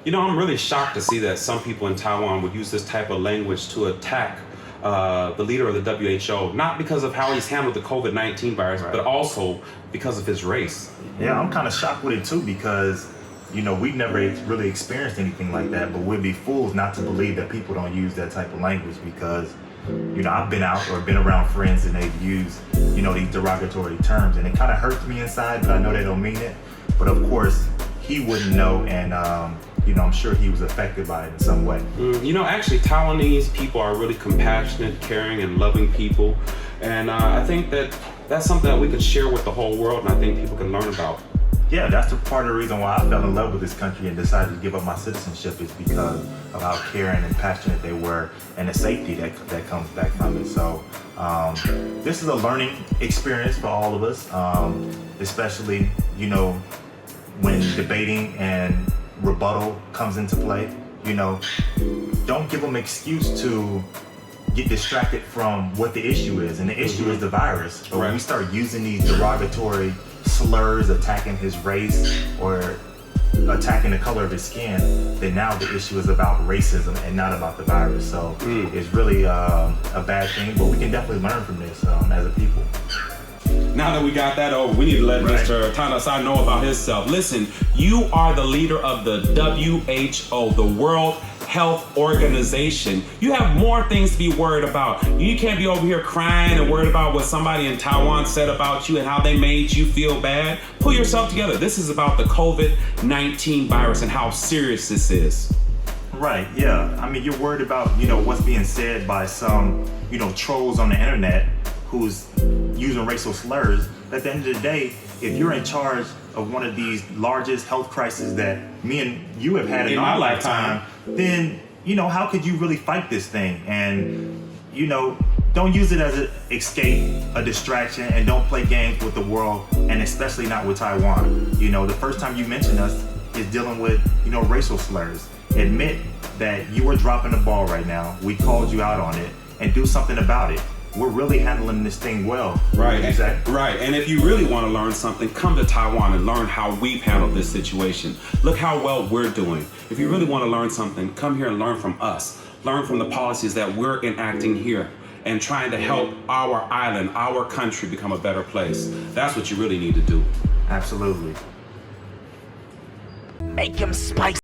You know, I'm really shocked to see that some people in Taiwan would use this type of language to attack the leader of the WHO, not because of how he's handled the COVID-19 virus, right, but also because of his race. Yeah, I'm kind of shocked with it too because, you know, we've never really experienced anything like that, but we'd be fools not to believe that people don't use that type of language because, you know, I've been out or been around friends and they've used, you know, these derogatory terms and it kind of hurts me inside, but I know they don't mean it. But of course, he wouldn't know and, you know, I'm sure he was affected by it in some way. You know, actually, Taiwanese people are really compassionate, caring, and loving people. And I think that that's something that we could share with the whole world, and I think people can learn about. Yeah, that's the part of the reason why I fell in love with this country and decided to give up my citizenship is because of how caring and passionate they were and the safety that comes back from it. So this is a learning experience for all of us, especially, you know, when debating and rebuttal comes into play. You know, don't give them excuse to get distracted from what the issue is, and the issue is the virus. But when we start using these derogatory slurs attacking his race or attacking the color of his skin, then now the issue is about racism and not about the virus. So it's really a bad thing, but we can definitely learn from this as a people. Now that we got that over, we need to let Mr. Tedros know about himself. Listen, you are the leader of the WHO, the World Health Organization. You have more things to be worried about. You can't be over here crying and worried about what somebody in Taiwan said about you and how they made you feel bad. Pull yourself together. This is about the COVID-19 virus and how serious this is. Right, yeah. I mean, you're worried about, you know, what's being said by some, you know, trolls on the internet who's using racial slurs. At the end of the day, if you're in charge of one of these largest health crises that me and you have had in our lifetime, then, you know, how could you really fight this thing? And, you know, don't use it as an escape, a distraction, and don't play games with the world, and especially not with Taiwan. You know, the first time you mention us is dealing with, you know, racial slurs. Admit that you are dropping the ball right now. We called you out on it, and do something about it. We're really handling this thing well. Right, exactly. Right, and if you really want to learn something, come to Taiwan and learn how we've handled this situation. Look how well we're doing. If you really want to learn something, come here and learn from us. Learn from the policies that we're enacting here and trying to help our island, our country become a better place. That's what you really need to do. Absolutely. Make him spicy.